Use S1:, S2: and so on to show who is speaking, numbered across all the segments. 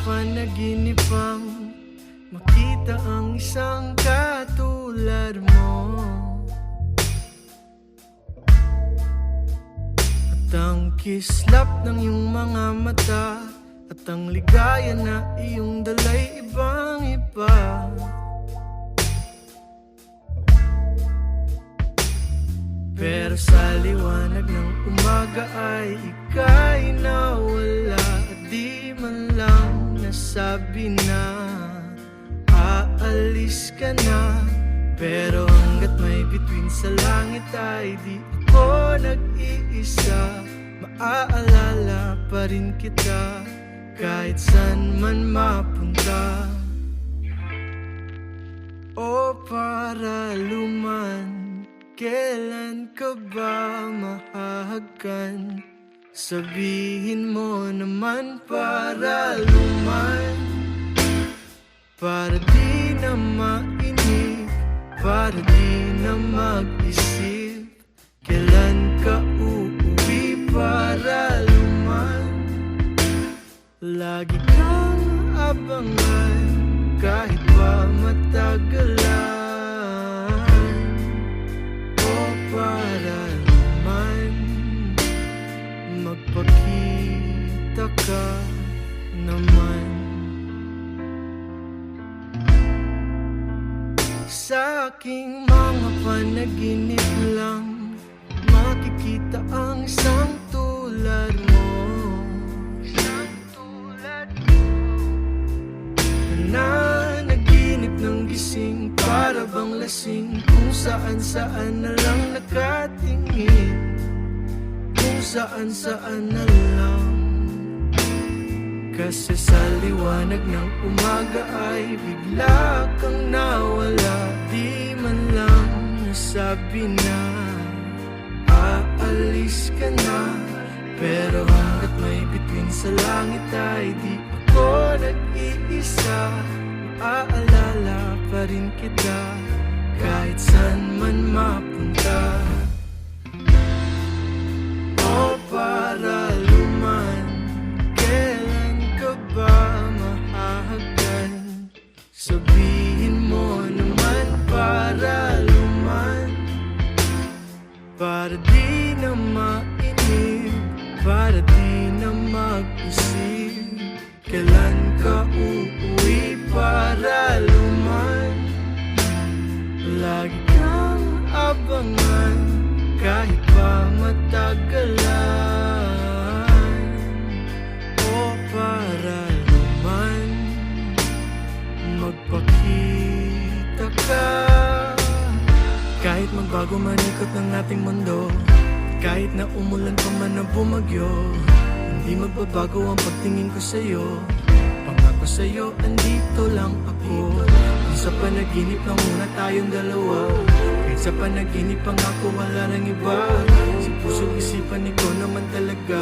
S1: panaginipang makita ang isang katulad mo, at ang kislap ng iyong mga mata, at ang ligaya na iyong dalay ibang iba. Pero sa liwanag ng umaga ay ika'y nawala, at di man lang nasabi na aalis ka na. Pero hanggat may bituin sa langit ay di ako nag-iisa. Maaalala pa rin kita kahit saan man mapunta. O paraluman, kailan ka ba mahahagkan? Sabihin mo naman paraluman, para di na mainip, para di na mag-isip. Kailan ka uuwi paraluman? Lagi kang abangan kahit pa matagalan. Paraluman, magpakita ka naman. Sa aking mga panaginip lang makikita ang isang tulad mo, na naginip ng gising, para bang lasing, kung saan na lang nakatingin, kung saan na lang. Kasi sa liwanag ng umaga ay bigla kang nawala, di man lang nasabi na aalis ka na. Pero hanggat may bituin sa langit ay di ako nag-iisa. Maaalala pa rin kita kahit saan man mapunta. O paraluman, kailan ka ba mahahagkan? Sabihin mo naman paraluman, para di na mainip, para di na mag-isip. Kailan ka uuwi paraluman? Lagi kang abangan kahit pa matagalan. O paraluman, magpakita ka. Kahit magbago man ikot ng ating mundo, kahit na umulan pa man na bumagyo, hindi magbabago ang pagtingin ko sa'yo. Pangako sa'yo, andito lang ako. Kung sa panaginip lang muna tayong dalawa, kahit sa panaginip pangako wala nang iba. Sa puso't isipan ikaw naman talaga.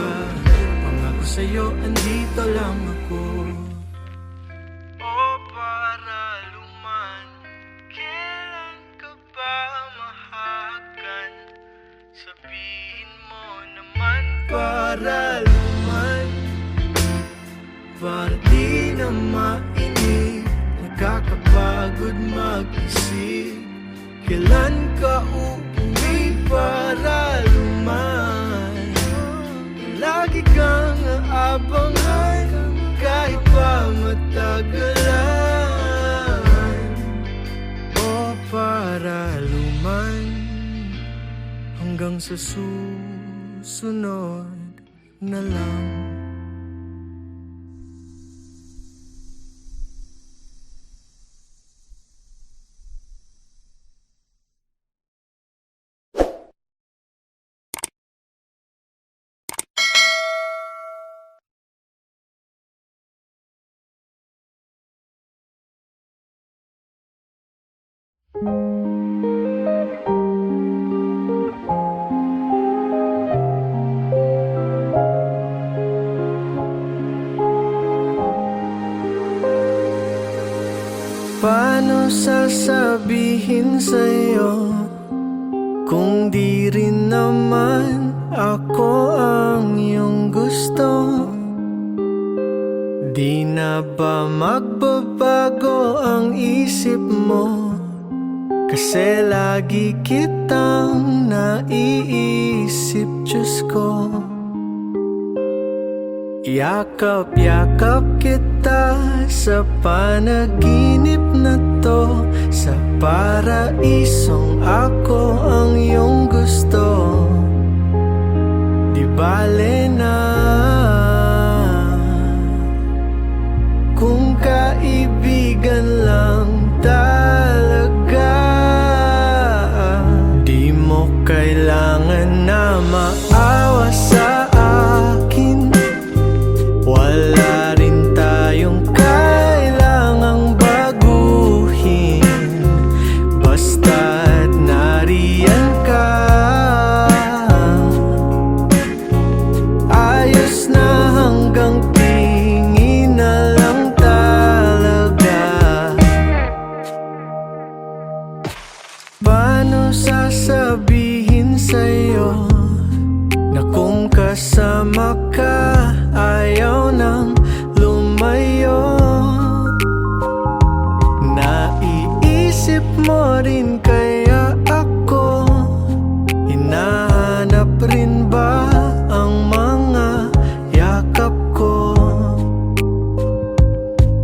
S1: Pangako sa'yo, andito lang ako. O paraluman, kailan ka ba mahahagkan? Sabihin mo naman paraluman, para di na mainip, nakakapagod mag-isip. Kailan ka uuwi paraluman? Lagi kang aabangan kahit pa matagalan. O paraluman, hanggang sa susunod na lang. Paano sasabihin sa'yo kung di rin naman ako ang iyong gusto? Di na ba magbabago ang isip mo? Kasi lagi kitang naiisip, Diyos ko. Yakap-yakap kita sa panaginip na to, sa paraisong ako ang iyong gusto. Di bale na kung kaibigan lang talaga. Di mo kailangan na maawa sa akin. Wala rin tayong kailangang baguhin, basta't nariyan ka. Ayos na hanggang tingin na lang talaga. Paano sasabihin sa'yo na kung kasama ka ayaw nang lumayo? Naiisip mo rin kaya ako? Hinahanap rin ba ang mga yakap ko?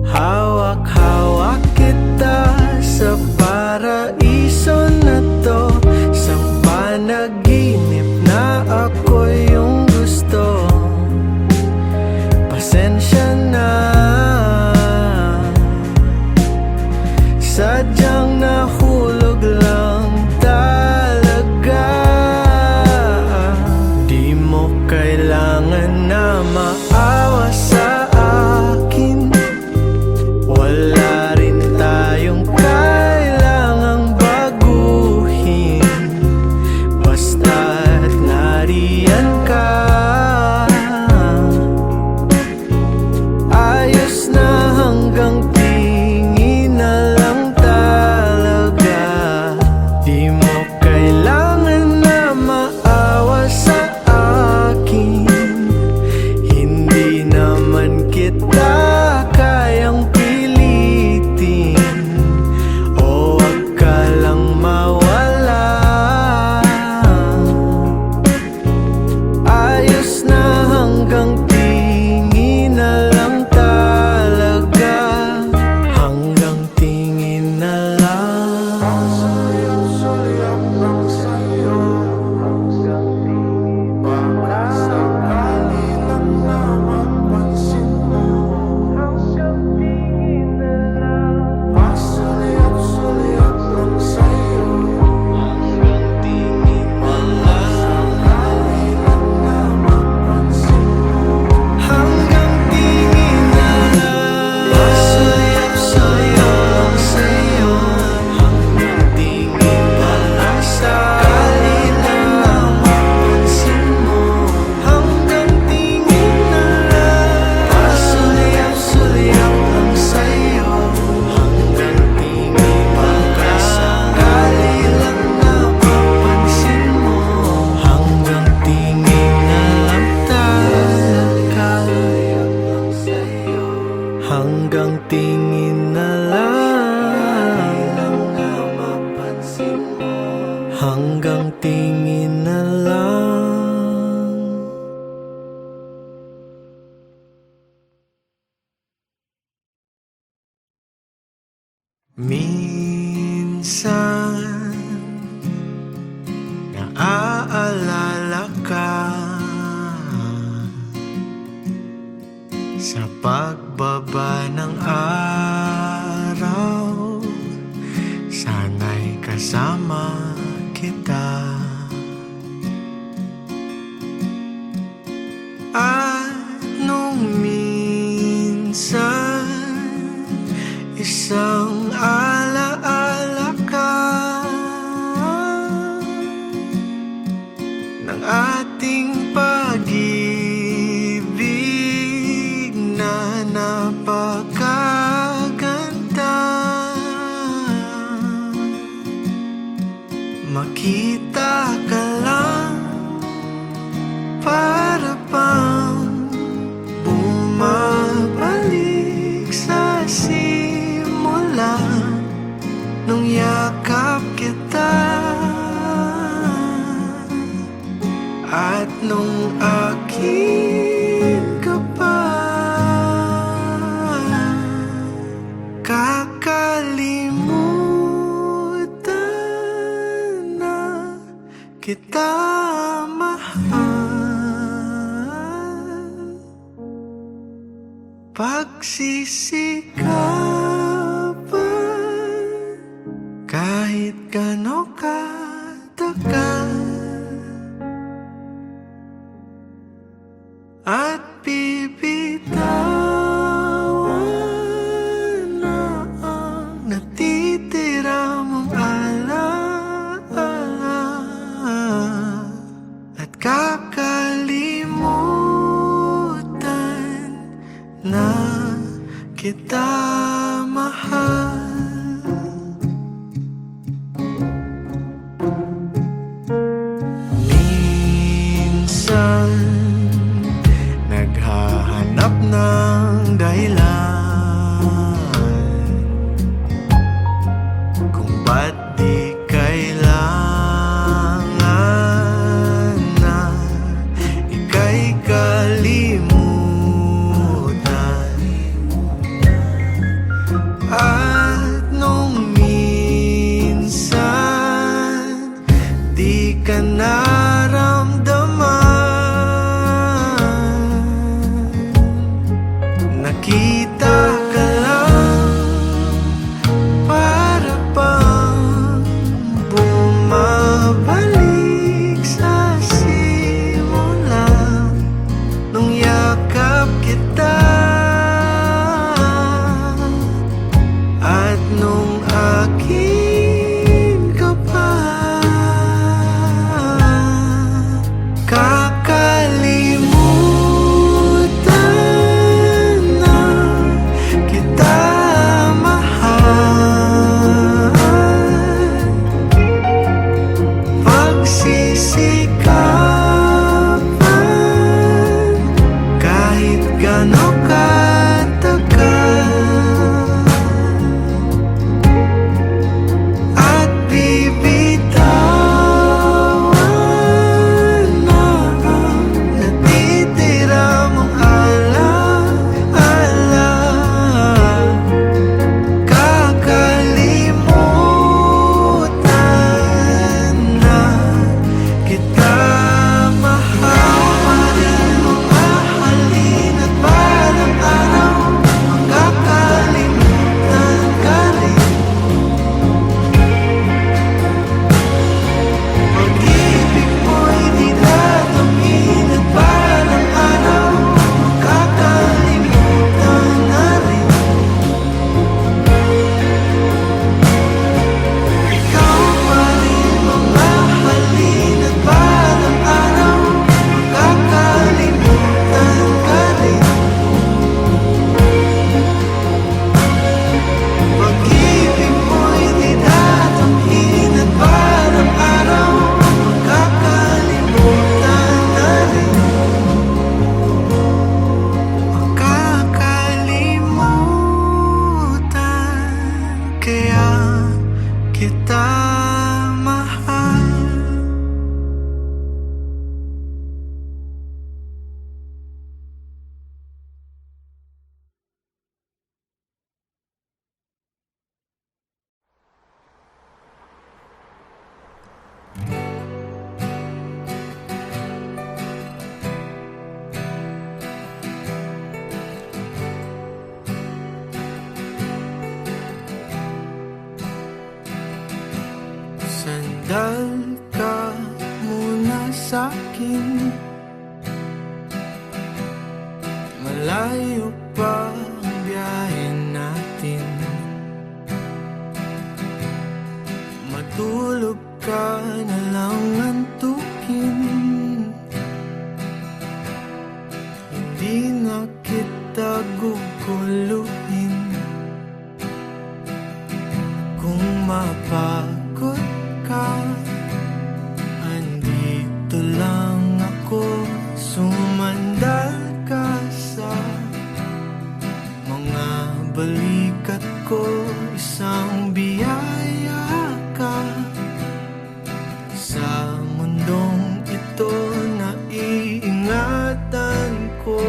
S1: Hawak-hawak kita sa paraiso na to, sa panaginip na ako yung gusto. Pasensya na, sadyang nahulog lang talaga. Di mo kailangan na maawa sa akin. Wala rin tayong kailangang baguhin, basta't nariyan ka. Ayos na hanggang tingin na lang talaga. Di mo kailangan na maawa sa akin. Hindi naman kita kayang pilitin, o wag ka lang mawala. Ayos na hanggang tingin na lang talaga. Hanggang tingin na lang. Sulyap lang sa'yo. Baka sakali lang na mapansin mo. Hanggang tingin na lang. Sulyap lang sa'yo. Hanggang tingin na lang. Sakali lang na mapansin mo. Hanggang tingin na lang. Sulyap lang sa'yo. Hanggang tingin na lang. Sakali lang na mapansin mo. Hanggang tingin na lang. Sulyap lang sa'yo. Hanggang tingin na lang. Sakali lang na mapansin mo. Hanggang tingin na lang talaga. Hanggang tingin na lang. Hanggang tingin na lang. Minsan naaalala ka sa pagbaba ng araw. Sana'y kasama kita. At nung minsan isang alaala ka ng ating pag-ibig na napakaganda. Makita ka lang, para bang bumabalik nung yakap kita at nung akin ka pa. Kakalimutan na kita mahal, pagsisikapan kahit gano'n katagal, at bibitawan na ang natitira mong alaala, at kakalimutan na kita mahal. Minsan naghahanap ng dahilan kung ba't di kailangan na ika'y kalimutan. At nung minsan di ka naramdaman, nakita ka lang para bang bumabalik sa simula nung yakap kita at nung akin ka pa. Kakalimutan na kita mahal, pagsisikapan kahit gano'n katagal, at bibitawan na ang natitira mong alaala, kakalimutan na kita mahal. Pa rin mong mahalin at balang araw makakalimutan ka rin. Pag-ibig mo'y di dadamin at balang araw makakalimutan na rin. Ikaw pa rin ang mahalin at balang araw makakalimutan ka rin. Pag-ibig mo'y di dadamin at balang araw makakalimutan na rin. Makakalimutan kaya kita mahal. Sandal ka muna sa'kin, malayo pa ang biyahe natin. Matulog ka na lang antukin, hindi na kita guguluhin. Kung mapagod ka, andito lang ako. Sumandal ka sa mga balikat ko. isang biyaya ka sa mundong ito na iingatan ko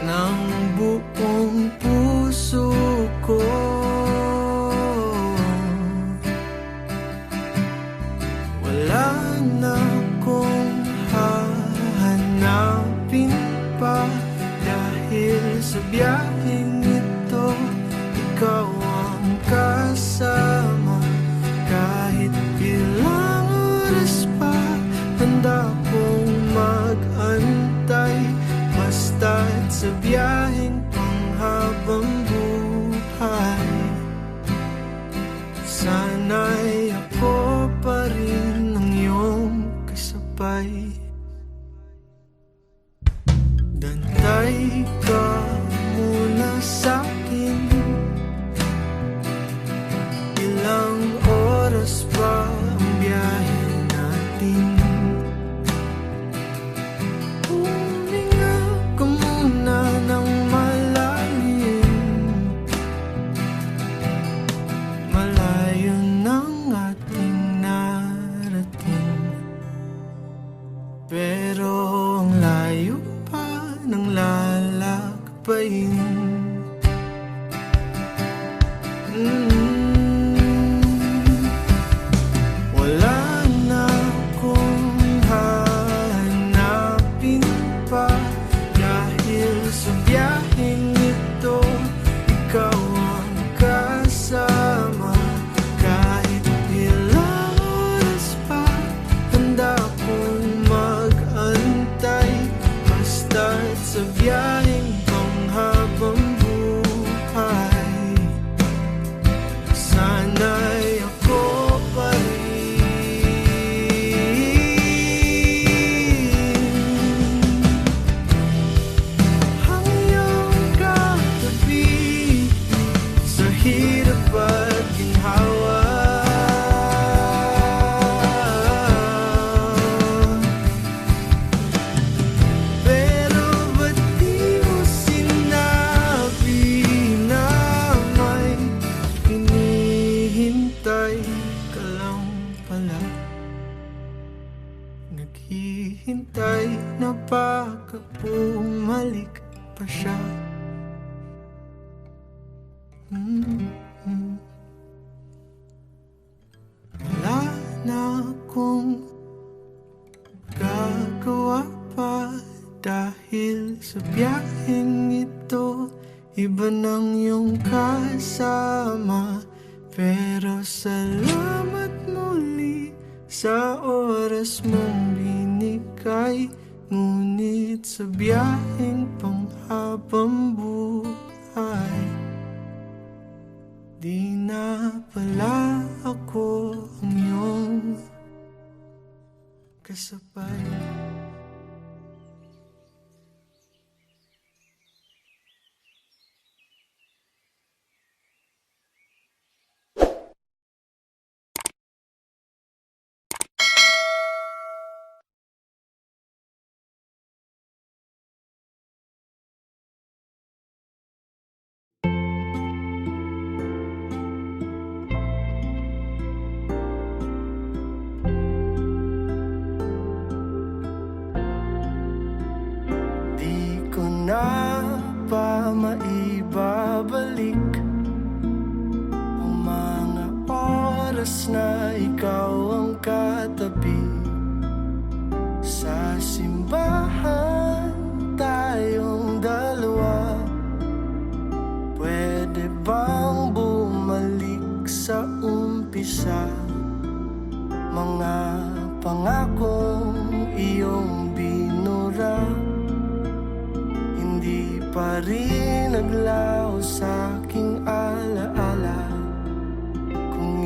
S1: ng buong puso ko. Wala na akong hahanapin pa, dahil sa biyaheng ito ikaw ang kasama. Kahit ilang oras pa, handa kong mag-antay, basta't sa biyaheng panghabang buhay. Sana'y ako pa rin ang iyong kasabay. Dantay ka muna sa'kin, ilang oras pa ang biyahe natin. Huminga ka muna ng malalim, malayo ng ating narating, pero ang layo pa ng lalakbayin. Wala na akong hahanapin pa, dahil sa biyaheng ito ikaw ang kasama. Kahit ilang oras pa, handa kong mag-antay, basta't sa biyaheng panghabang buhay. Sana'y ako pa ang iyong katabi sa hirap at ginhawa. Pero ba't di mo sinabi na may hinihintay ka lang pala? Naghihintay na baka bumalik pa siya. Wala na akong gagawa pa, dahil sa biyaheng ito iba nang iyong kasama. Pero salamat muli sa oras mong binigay, ngunit sa biyaheng panghabang buhay, di na pala ako ang iyong kasabay. Na pa maibabalik ang mga oras na ikaw ang katabi. Sa simbahan tayong dalawa, pwede bang bumalik sa umpisa? Mga pangakong iyong binura, hindi pa rin naglaho sa'king alaala. Kung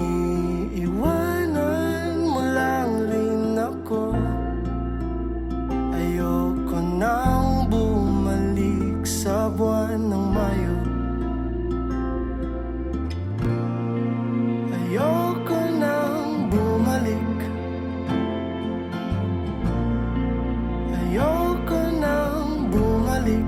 S1: iiwanan mo lang rin ako, ayoko nang bumalik sa buwan ng Mayo. Ayoko nang bumalik, ayoko nang bumalik.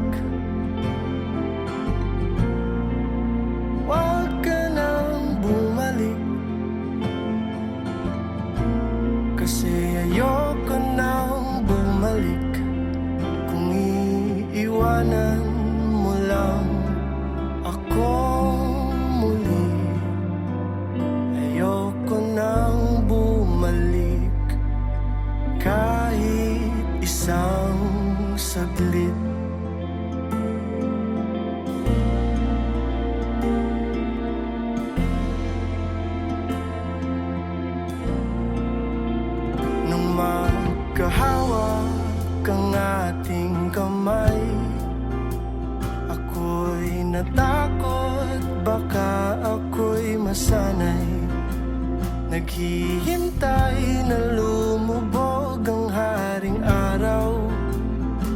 S1: naghihintay na lumubog ang haring araw.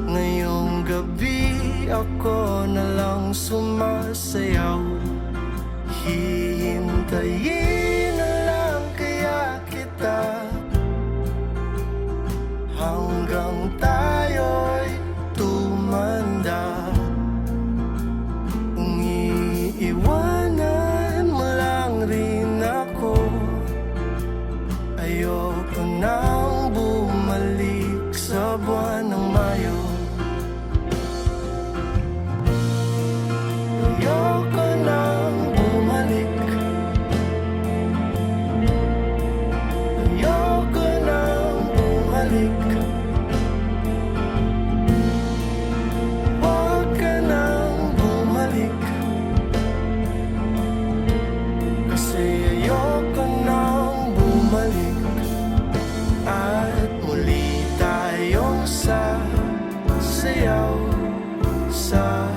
S1: Ngayong gabi ako na lang sumasayaw. Hihintayin na lang kaya kita hanggang tayo'y tumanda. Kung iiwanan mo lang rin ako, ayoko nang bumalik sa buwan ng Mayo. Ayoko nang bumalik. Ayoko nang bumalik. Huwag ka nang bumalik. Kasi ayoko nang bumalik. At muli tayong sasayaw sa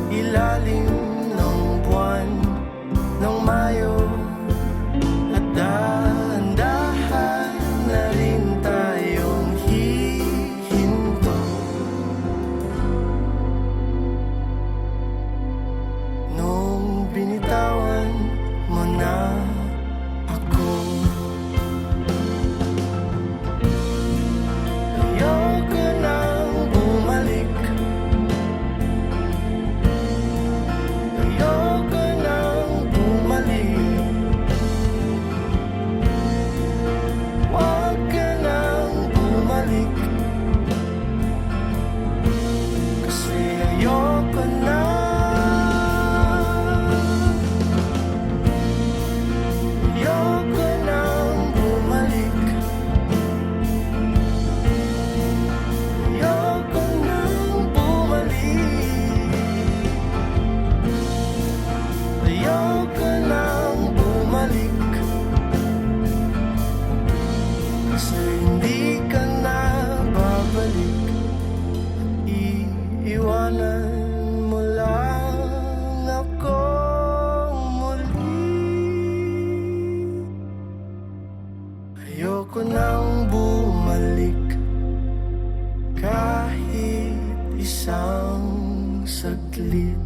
S1: ilalim ng buwan ng Mayo. At dahan-dahan na rin tayong hihinto. Nung binitawan mo na ako, ayoko nang bumalik. Ayoko nang bumalik. Huwag ka nang bumalik. Kasi ayoko na. Ayoko nang bumalik. Ayoko nang bumalik. Ayoko nang bumalik. Kasi hindi ka na babalik. Iiwanan mo lang ako muli. Ayoko nang bumalik kahit isang saglit.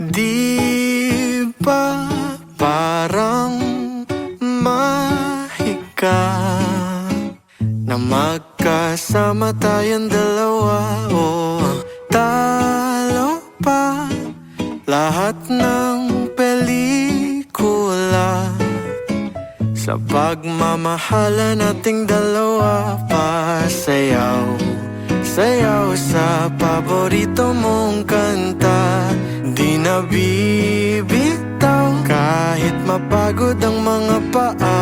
S1: Di ba parang mahika na magkasama tayong dalawa? O talo pa lahat ng pelikula sa pagmamahala nating dalawa. Pasayaw, sayaw sa paborito mong kanta. Di na bibitaw kahit mapagod ang mga paa.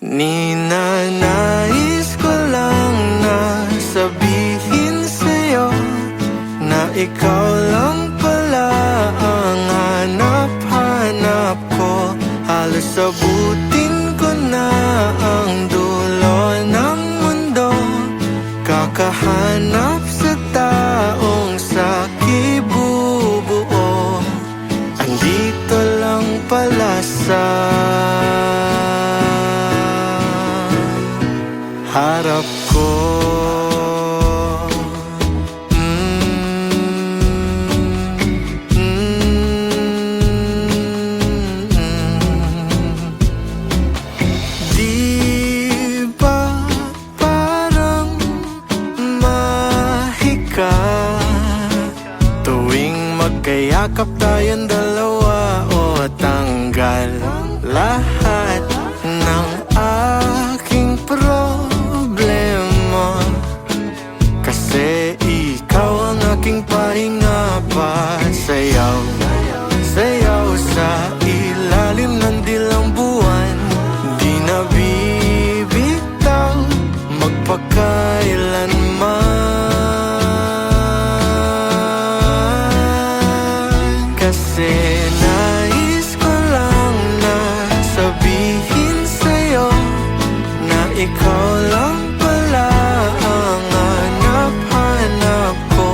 S1: Ninanais ko lang na sabihin sa'yo na ikaw lang pala ang hanap-hanap ko. Halos abutin ko na ang dulo ng mundo, kakahanap sa taong sakibubuo. Andito lang pala sa harap ko. Di ba parang mahika tuwing magkayakap tayong dalawa? O tanggal lahat ng aking problema, kasi ikaw ang aking pahinga. Pasayaw, sayaw sa ilalim ng dilang buwan. Di na bibitaw magpakailanman. ikaw lang pala ang hanap-hanap ko.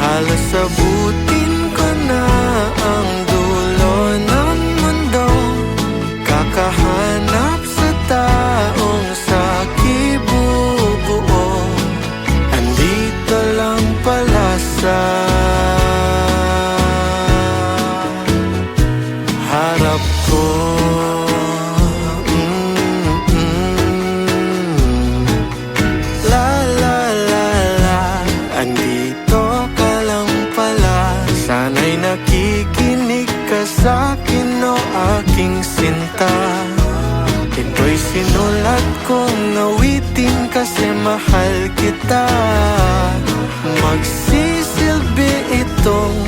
S1: Halos abutin ko na ang dulo ng mundo, kakahanap sa taong sa kibubuo. Andito lang pala sa harap ko. La la la la, andito ka lang pala. Sana'y nakikinig ka sa'kin, o aking sinta. Ito'y sinulat kong awitin kasi mahal kita. Magsisilbi itong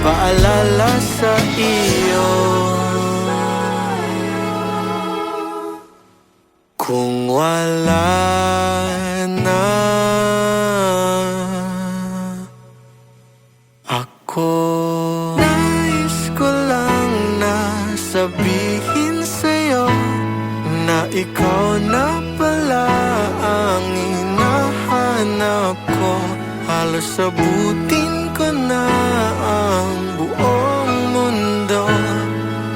S1: paalala sa iyo. Kung wala na ako, nais ko lang na sabihin sa'yo na ikaw na pala ang hinahanap ko. Halos abutin ko na ang buong mundo,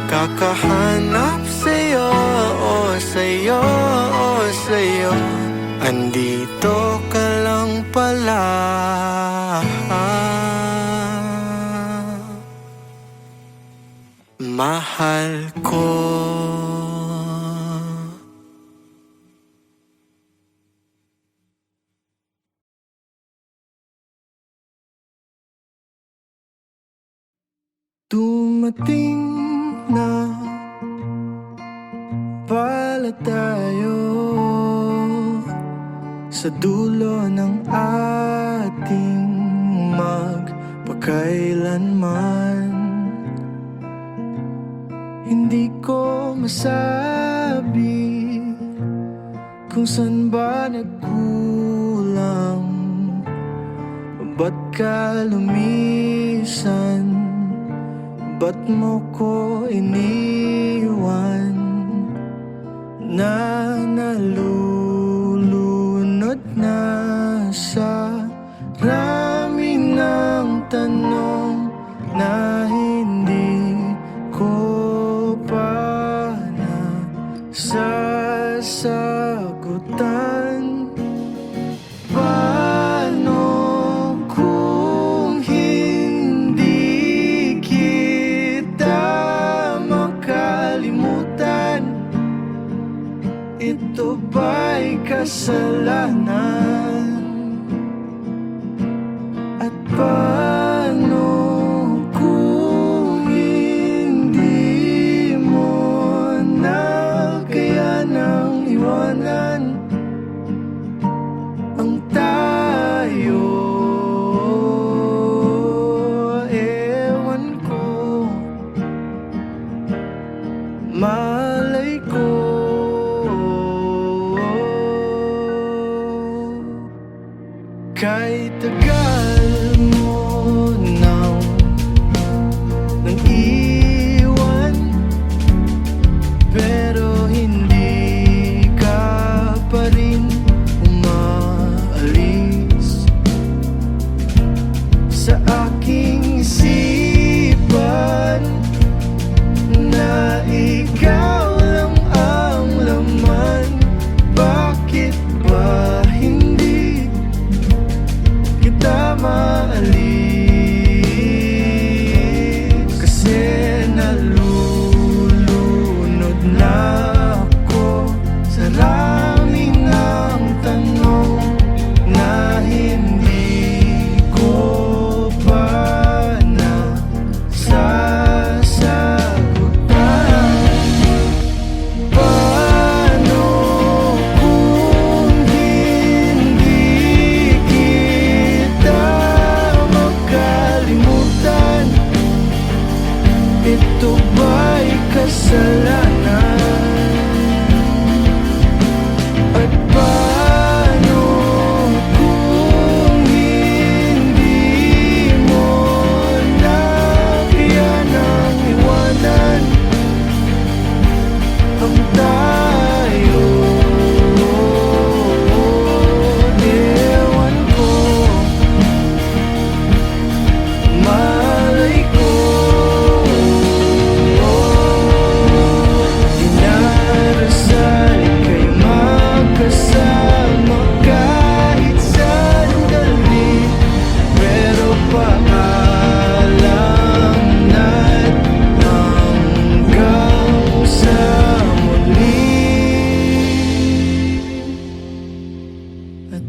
S1: kakahanap sa'yo, o sa'yo, o sa'yo. Andito ka lang pala. Mahal ko. Dumating na pala tayo sa dulo ng ating magpakailanman. Hindi ko masabi kung saan ba nagkulang, ba't ka lumisan, ba't mo ko iniwan, na nalulunod na sa rami ng tanong na hindi ko pa nasasagutan. Paano kung hindi kita makalimutan? Ito ba'y kasalanan? At paano kung hindi mo na kaya nang iwanan ang tayo? Ewan ko, malay ko, kahit tagal mo nang iwan, pero hindi ka pa rin umaalis sa aking isipan, na ikaw lang ang laman. Bakit ba hindi kita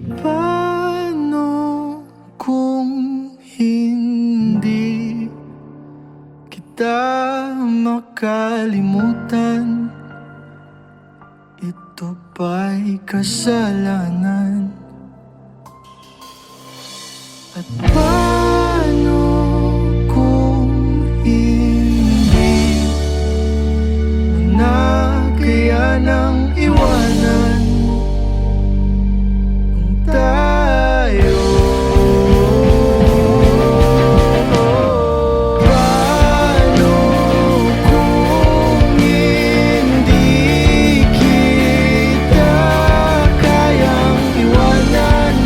S1: Paano kung hindi kita makalimutan? Ito ba'y kasalanan? At paano kung hindi mo na kaya nang iwanan ang tayo? Paano kung hindi kita kayang iwanan?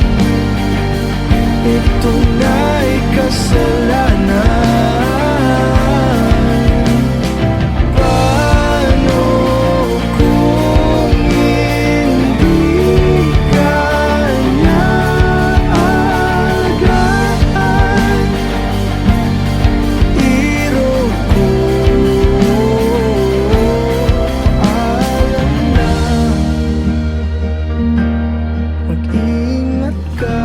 S1: Ito na'y kasalanan. Paano kung hindi ka naagahan? Iro ko alam na. Mag-ingat ka.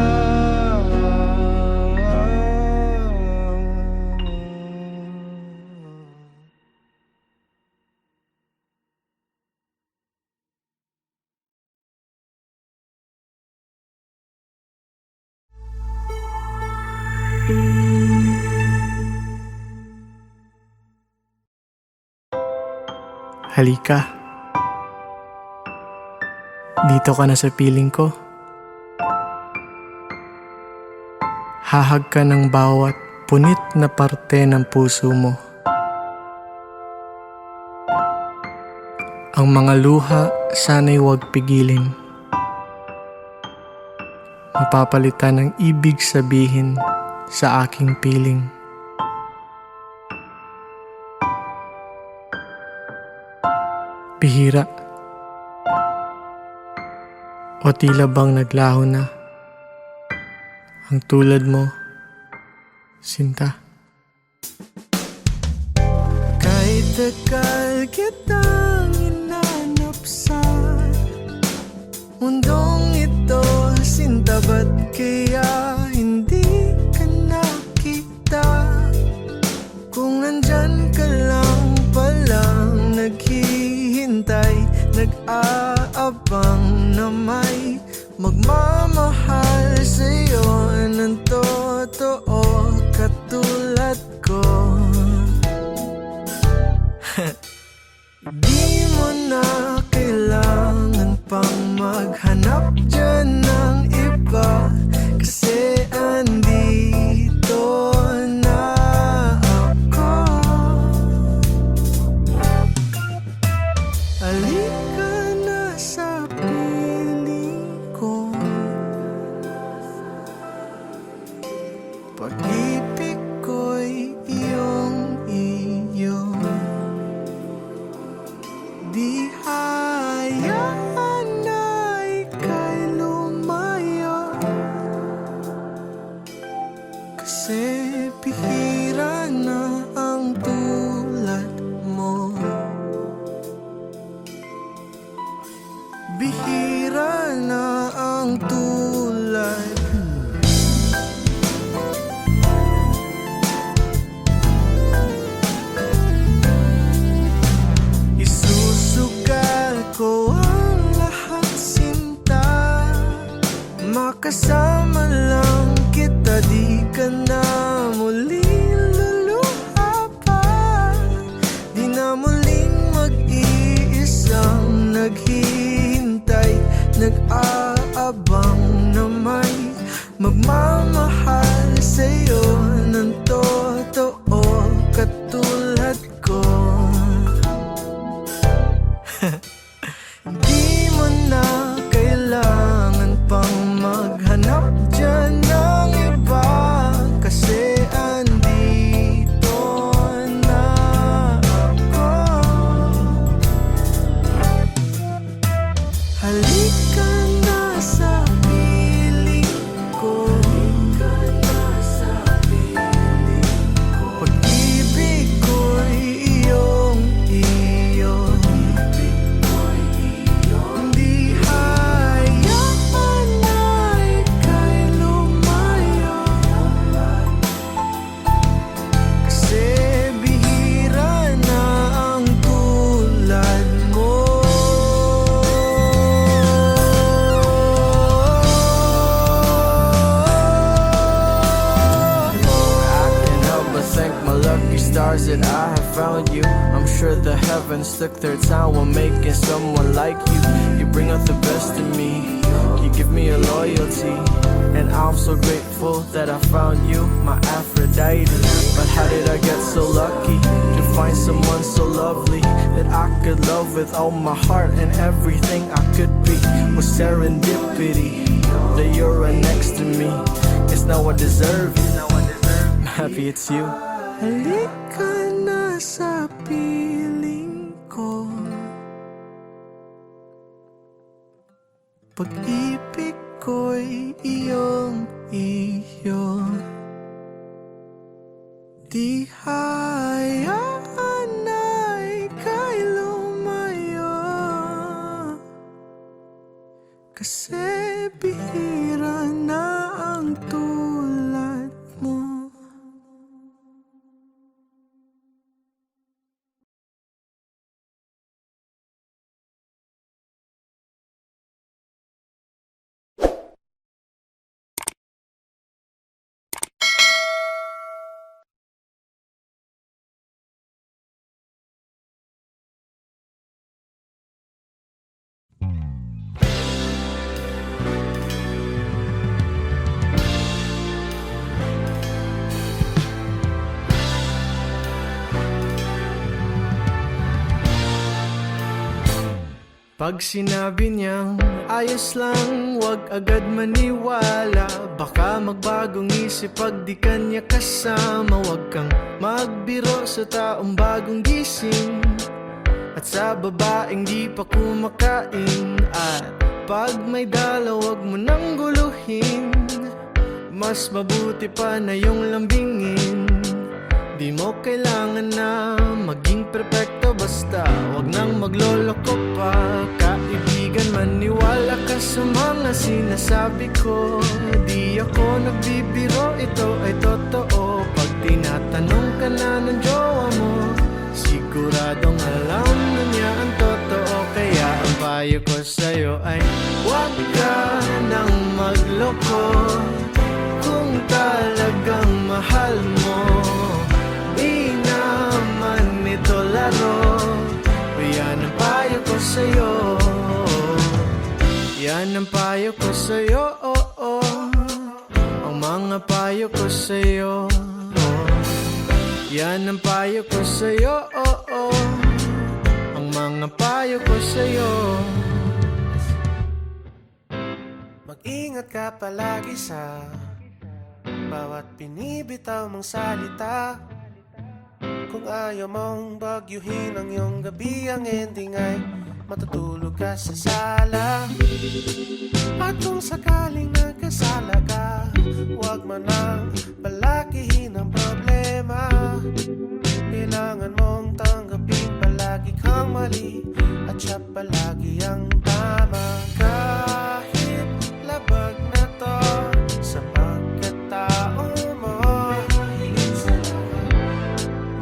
S1: Halika. Dito ka na sa piling ko. Hahag ka ng bawat punit na parte ng puso mo. Ang mga luha sana'y huwag pigilin. Mapapalitan ng ibig sabihin sa aking piling. Bihira o tila bang naglaho na ang tulad mo, sinta. Kahit tagal kitang inanap sa mundong ito, sinta, ba't kaya hindi ka nakita? Kung nandyan ka lang palang naghihintay, nag-aabang na may magmamahal sa'yo ng totoo katulad ko. Di mo na kailangan pang maghanap dyan ng iba, kasi andito na ako. Halika na sa piling ko. Pag-ibig ko'y iyong-iyo. Di hayaan na ika'y lumayo, kasi bihira na ang tulad mo. Bihira na ang tulad. Isusugal ko ang lahat, sinta. Makasama lang kita, di ka na muling luluha pa. Di na muling mag-iisang naghihintay, nag-aabang na may magmamahal sa'yo ng totoo katulad ko. Di mo na kailangan pang maghanap dyan ng iba, kasi andito na ako. Halika na stars that I have found you. I'm sure the heavens took their time while making someone like you. You bring out the best in me, you give me a loyalty, and I'm so grateful that I found you, my Aphrodite. But how did I get so lucky to find someone so lovely that I could love with all my heart, and everything I could be was serendipity. That you're right next to me, it's now I deserve it. I'm happy it's you. Halika na sa piling ko, pag-ibig ko'y iyong-iyo. Di hayaan na ika'y lumayo, kasi bihira na ang tulad mo. Pag sinabi niyang ayos lang, wag agad maniwala. Baka magbagong isip pag di kanya kasama. Wag kang magbiro sa taong bagong gising, at sa babaeng di pa kumakain. At pag may dala, wag mo nang guluhin, mas mabuti pa na yung lambingin. Di mo kailangan na maging perfecto, basta wag nang magloloko pa. Kaibigan, maniwala ka sa mga sinasabi ko. Di ako nagbibiro, ito ay totoo. Pag tinatanong ka na ng jowa mo, siguradong alam na niya ang totoo. Kaya ang payo ko sa'yo ay wag ka nang magloko. Kung talagang mahal mo, di naman ito laro. Yan ang payo ko sa'yo, yan ang payo ko sa'yo, oh, oh. Ang mga payo ko sa'yo, oh. Yan ang payo ko sa'yo, oh, oh. Ang mga payo ko sa'yo. Mag-ingat ka palagi sa bawat binibitaw mong salita. Kung ayaw mong bagyuhin ang iyong gabi, ang ending ay matutulog ka sa sala. At kung sakaling nagkasala ka, huwag mo nang palakihin ang problema. Kailangan mong tanggapin palagi kang mali, at siya palagi ang tama. Kahit labag na to sa pagkatao mo,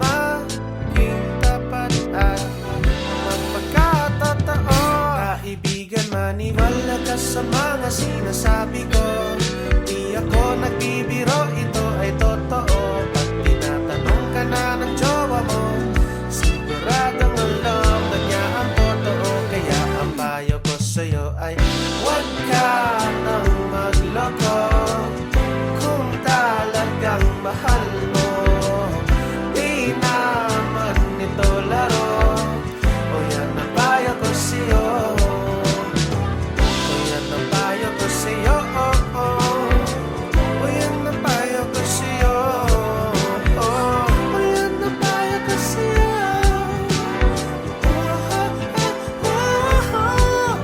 S1: maging tapat at magpagkatotoo. Kaibigan, maniwala ka sa mga sinasabi ko. Di ako nagbibiro, ito ay totoo. Pag tinatanong ka na ng jowa mo, siguradong alam na niya ang totoo. Kaya ang payo ko sa'yo ay huwag ka nang magloko. Kung talagang mahal mo, di naman ito laro. O yan ang payo ko sa'yo, o yan ang payo ko sa'yo, oh, oh. O yan ang payo ko sa'yo, oh. O yan ang payo ko sa'yo, oh, oh, oh, oh.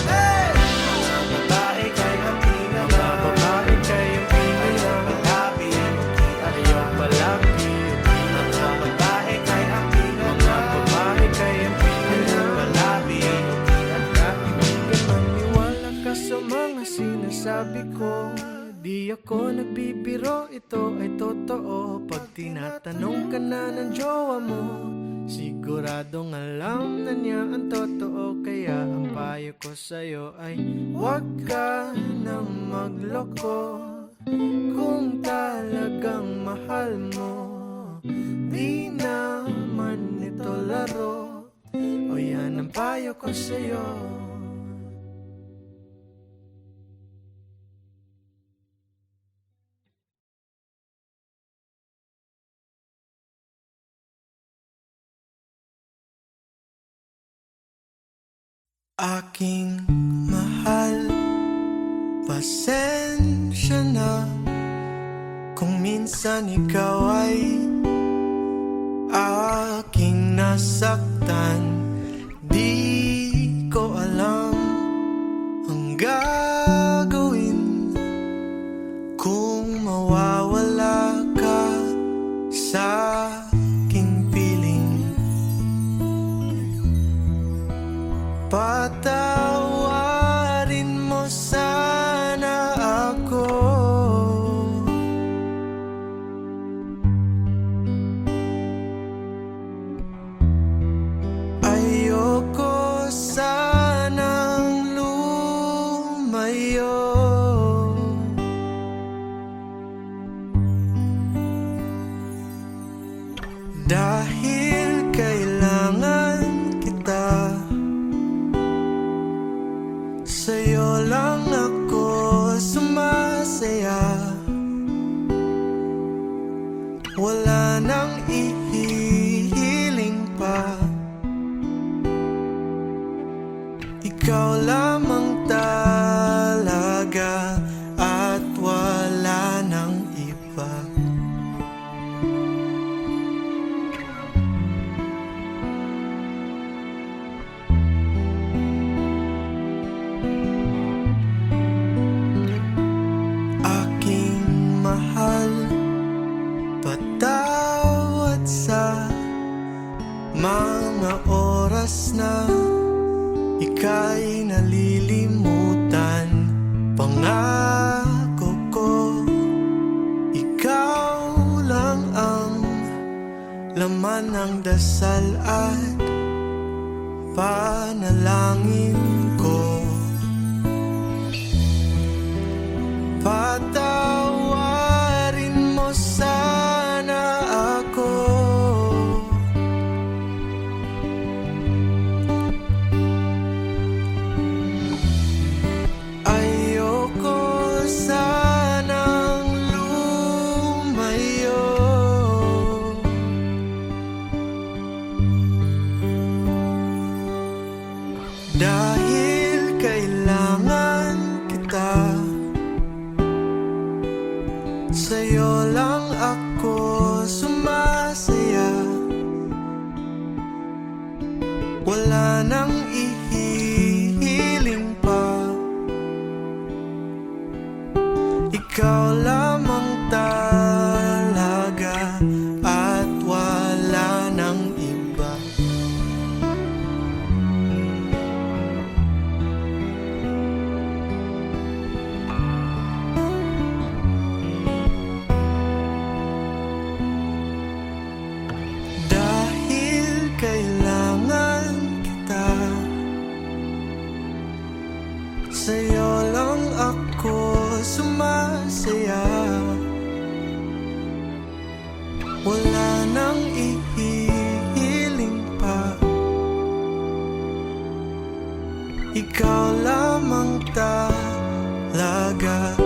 S1: Hey! Mga babae kay ang pinaka, mga babae kay ang pinaka, palabi, ayaw palabi. Mga babae kay ang pinaka, mga babae kay ang pinaka, palabi. Kaibigan, maniwala ka sa mga sinasabi ko. Di ako nagbibiro, ito ay totoo. Pag tinatanong ka na ng jowa mo, siguradong alam na niya ang totoo. Kaya ang payo ko sa'yo ay huwag ka nang magloko. Kung talagang mahal mo, Di naman ito laro, o yan ang payo ko sa'yo. Aking mahal, pasensya na kung minsan ikaw ay aking nasaktan. Di ko alam ang gagawin kung mawawala ka sa aking piling. Patawarin mo sana ako. Ayoko sanang lumayo, dahil kailangan kita. Sa'yo lang ako sumasaya, wala nang ihihiling pa. Ikaw lamang talaga at wala nang iba. Aking mahal, patawad sa mga oras na ika'y nalilimutan. Pangako ko, ikaw lang ang laman ng dasal at panalangin ko. Patawarin mo sana ako. Ayoko sanang lumayo, dahil kailangan kita. Sa'yo lang ako sumasaya, wala nang ihihiling pa. Ikaw lamang talaga at wala nang iba. Dahil kailangan kita, sa'yo lang ako sumasaya, wala nang ihihiling pa. Ikaw lamang talaga